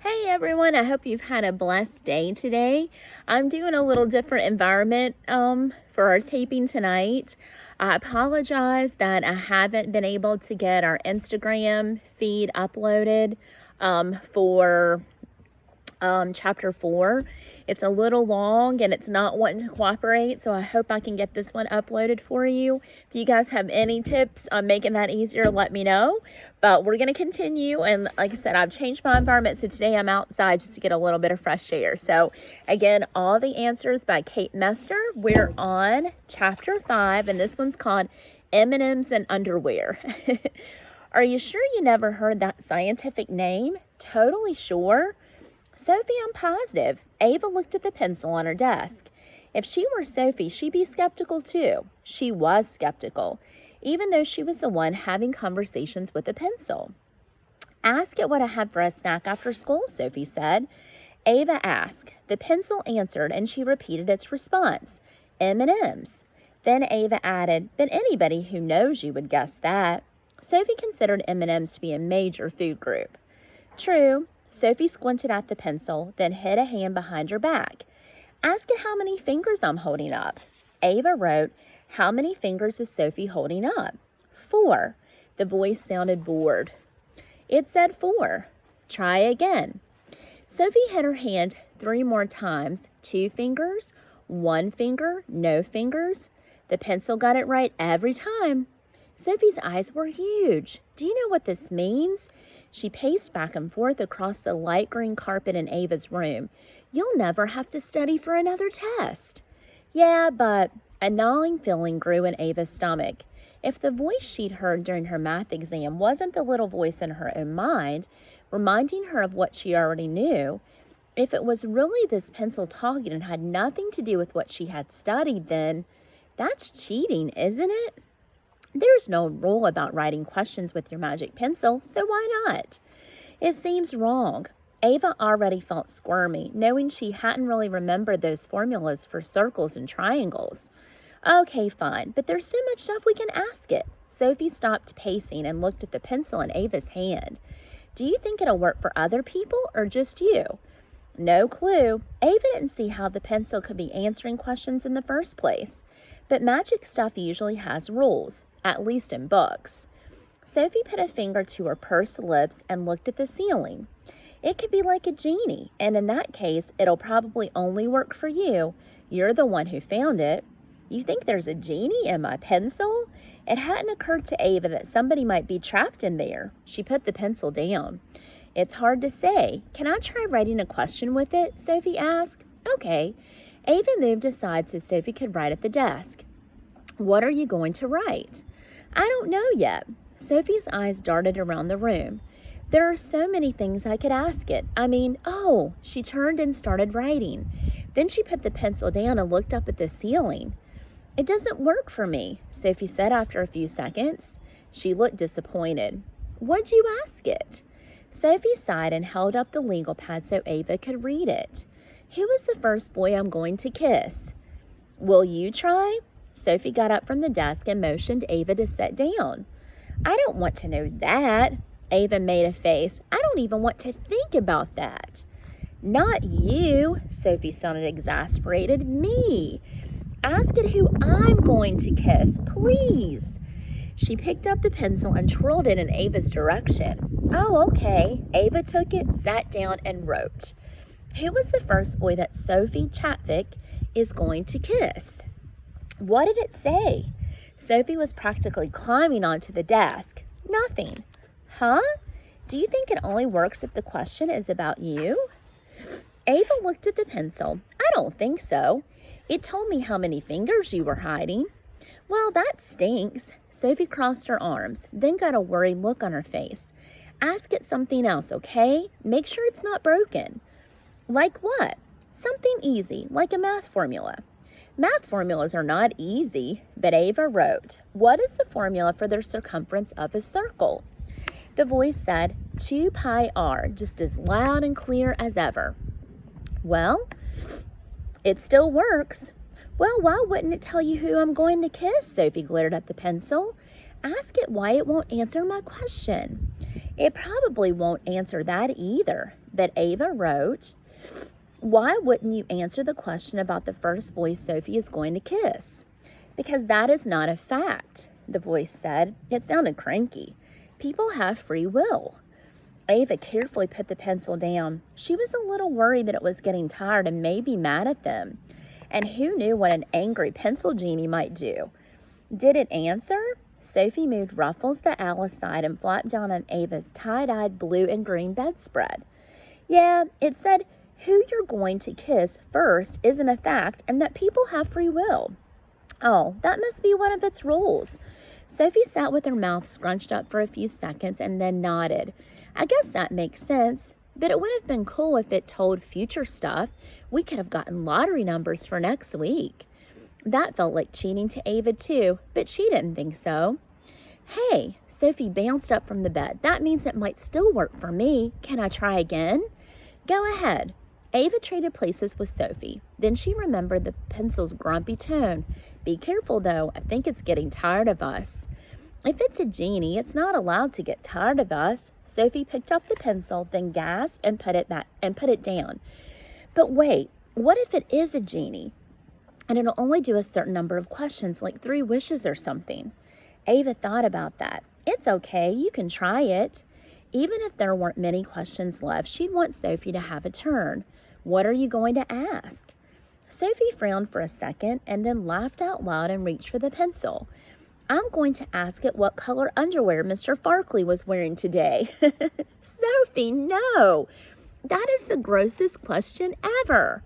Hey everyone, I hope you've had a blessed day today. I'm doing a little different environment for our taping tonight. I apologize that I haven't been able to get our Instagram feed uploaded for chapter 4. It's a little long and it's not wanting to cooperate, so I hope I can get this one uploaded for you. If you guys have any tips on making that easier, let me know. But we're going to continue, and like I said, I've changed my environment, so today I'm outside just to get a little bit of fresh air. So again, All the Answers by Messner. We're on chapter 5, and this one's called M&Ms and Underwear. Are you sure you never heard that scientific name? Totally sure. Sophie, I'm positive. Ava looked at the pencil on her desk. If she were Sophie, she'd be skeptical too. She was skeptical, even though she was the one having conversations with the pencil. Ask it what I had for a snack after school, Sophie said. Ava asked. The pencil answered, and she repeated its response. M&Ms. Then Ava added, but anybody who knows you would guess that. Sophie considered M&Ms to be a major food group. True. Sophie squinted at the pencil, then hid a hand behind her back. Ask it how many fingers I'm holding up. Ava wrote, how many fingers is Sophie holding up? 4. The voice sounded bored. It said 4. Try again. Sophie hid her hand 3 more times. 2 fingers, 1 finger, no fingers. The pencil got it right every time. Sophie's eyes were huge. Do you know what this means? She paced back and forth across the light green carpet in Ava's room. You'll never have to study for another test. Yeah, but a gnawing feeling grew in Ava's stomach. If the voice she'd heard during her math exam wasn't the little voice in her own mind, reminding her of what she already knew, if it was really this pencil talking and had nothing to do with what she had studied, then that's cheating, isn't it? There's no rule about writing questions with your magic pencil, so why not? It seems wrong. Ava already felt squirmy, knowing she hadn't really remembered those formulas for circles and triangles. Okay, fine, but there's so much stuff we can ask it. Sophie stopped pacing and looked at the pencil in Ava's hand. Do you think it'll work for other people or just you? No clue. Ava didn't see how the pencil could be answering questions in the first place. But magic stuff usually has rules, at least in books. Sophie put a finger to her pursed lips and looked at the ceiling. It could be like a genie, and in that case, it'll probably only work for you. You're the one who found it. You think there's a genie in my pencil? It hadn't occurred to Ava that somebody might be trapped in there. She put the pencil down. It's hard to say. Can I try writing a question with it? Sophie asked. Okay. Ava moved aside so Sophie could write at the desk. What are you going to write? I don't know yet. Sophie's eyes darted around the room. There are so many things I could ask it. She turned and started writing. Then she put the pencil down and looked up at the ceiling. It doesn't work for me, Sophie said after a few seconds. She looked disappointed. What'd you ask it? Sophie sighed and held up the legal pad so Ava could read it. Who is the first boy I'm going to kiss? Will you try? Sophie got up from the desk and motioned Ava to sit down. I don't want to know that. Ava made a face. I don't even want to think about that. Not you, Sophie sounded exasperated. Me. Ask it who I'm going to kiss, please. She picked up the pencil and twirled it in Ava's direction. Oh, okay. Ava took it, sat down, and wrote. Who was the first boy that Sophie Chatvick is going to kiss? What did it say? Sophie was practically climbing onto the desk. Nothing. Huh? Do you think it only works if the question is about you? Ava looked at the pencil. I don't think so. It told me how many fingers you were hiding. Well, that stinks. Sophie crossed her arms, then got a worried look on her face. Ask it something else, okay? Make sure it's not broken. Like what? Something easy, like a math formula. Math formulas are not easy, but Ava wrote, what is the formula for the circumference of a circle? The voice said, 2 pi r, just as loud and clear as ever. Well, it still works. Well, why wouldn't it tell you who I'm going to kiss? Sophie glared at the pencil. Ask it why it won't answer my question. It probably won't answer that either. But Ava wrote, why wouldn't you answer the question about the first boy Sophie is going to kiss? Because that is not a fact, the voice said. It sounded cranky. People have free will. Ava carefully put the pencil down. She was a little worried that it was getting tired and maybe mad at them. And who knew what an angry pencil genie might do? Did it answer? Sophie moved Ruffles the owl aside and flopped down on Ava's tie-dyed blue and green bedspread. Yeah, it said who you're going to kiss first isn't a fact and that people have free will. Oh, that must be one of its rules. Sophie sat with her mouth scrunched up for a few seconds and then nodded. I guess that makes sense, but it would have been cool if it told future stuff. We could have gotten lottery numbers for next week. That felt like cheating to Ava too, but she didn't think so. Hey, Sophie bounced up from the bed. That means it might still work for me. Can I try again? Go ahead. Ava traded places with Sophie. Then she remembered the pencil's grumpy tone. Be careful, though. I think it's getting tired of us. If it's a genie, it's not allowed to get tired of us. Sophie picked up the pencil, then gasped and put it down. But wait, what if it is a genie? And it'll only do a certain number of questions, like 3 wishes or something. Ava thought about that. It's okay, you can try it. Even if there weren't many questions left, she'd want Sophie to have a turn. What are you going to ask? Sophie frowned for a second and then laughed out loud and reached for the pencil. I'm going to ask it what color underwear Mr. Farkley was wearing today. Sophie, no! That is the grossest question ever.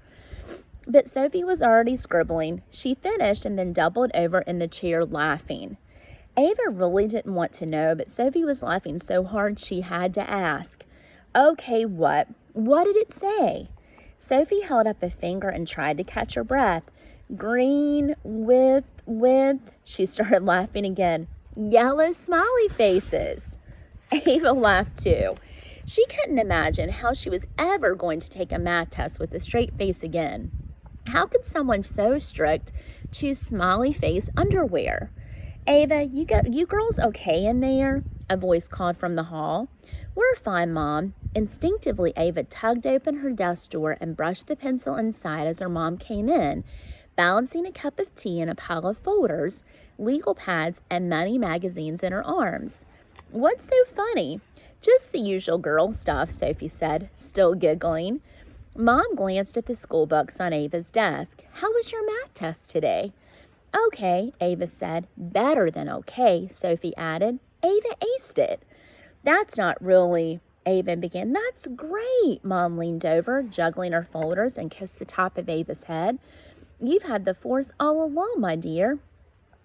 But Sophie was already scribbling. She finished and then doubled over in the chair laughing. Ava really didn't want to know, but Sophie was laughing so hard she had to ask. Okay, what? What did it say? Sophie held up a finger and tried to catch her breath. Green with, she started laughing again. Yellow smiley faces. Ava laughed too. She couldn't imagine how she was ever going to take a math test with a straight face again. How could someone so strict choose smiley face underwear? Ava, you girls okay in there? A voice called from the hall. We're fine, Mom. Instinctively, Ava tugged open her desk door and brushed the pencil inside as her mom came in, balancing a cup of tea and a pile of folders, legal pads, and money magazines in her arms. What's so funny? Just the usual girl stuff, Sophie said, still giggling. Mom glanced at the school books on Ava's desk. How was your math test today? Okay, Ava said. Better than okay, Sophie added. Ava aced it. That's not really, Ava began. That's great. Mom leaned over, juggling her folders, and kissed the top of Ava's head. You've had the force all along, my dear.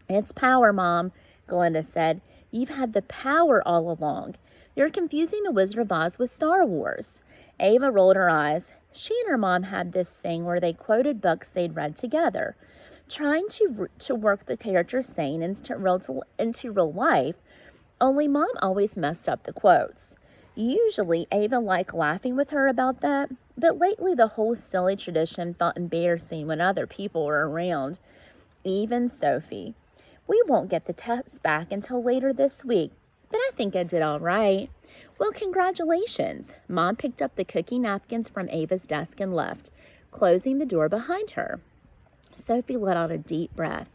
It's power, Mom, Glenda said. You've had the power all along. You're confusing The Wizard of Oz with Star Wars. Ava rolled her eyes. She and her mom had this thing where they quoted books they'd read together, trying to work the characters' saying into real life, only Mom always messed up the quotes. Usually, Ava liked laughing with her about that, but lately the whole silly tradition felt embarrassing when other people were around. Even Sophie. We won't get the test back until later this week, but I think I did all right. Well, congratulations. Mom picked up the cookie napkins from Ava's desk and left, closing the door behind her. Sophie let out a deep breath.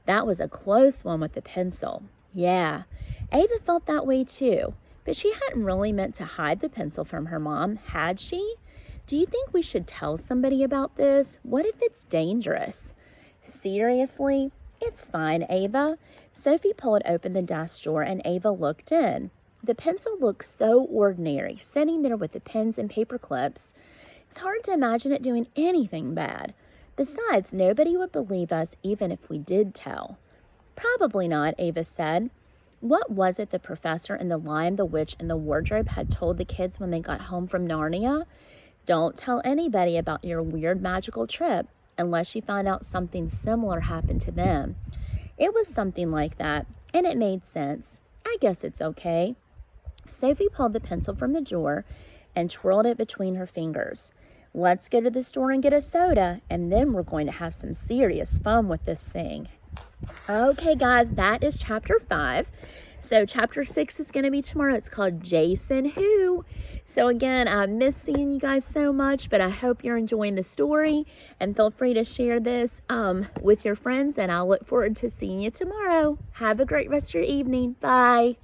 That was a close one with the pencil. Yeah, Ava felt that way too, but she hadn't really meant to hide the pencil from her mom, had she? Do you think we should tell somebody about this? What if it's dangerous? Seriously? It's fine, Ava. Sophie pulled open the desk drawer and Ava looked in. The pencil looked so ordinary, sitting there with the pens and paper clips. It's hard to imagine it doing anything bad. Besides, nobody would believe us even if we did tell. Probably not, Ava said. What was it the professor and the lion, the witch, and the wardrobe had told the kids when they got home from Narnia? Don't tell anybody about your weird magical trip unless you find out something similar happened to them. It was something like that, and it made sense. I guess it's okay. Sophie pulled the pencil from the drawer and twirled it between her fingers. Let's go to the store and get a soda, and then we're going to have some serious fun with this thing. Okay, guys, that is chapter 5. So chapter 6 is going to be tomorrow. It's called Jason Who. So again, I miss seeing you guys so much, but I hope you're enjoying the story, and feel free to share this with your friends, and I'll look forward to seeing you tomorrow. Have a great rest of your evening. Bye.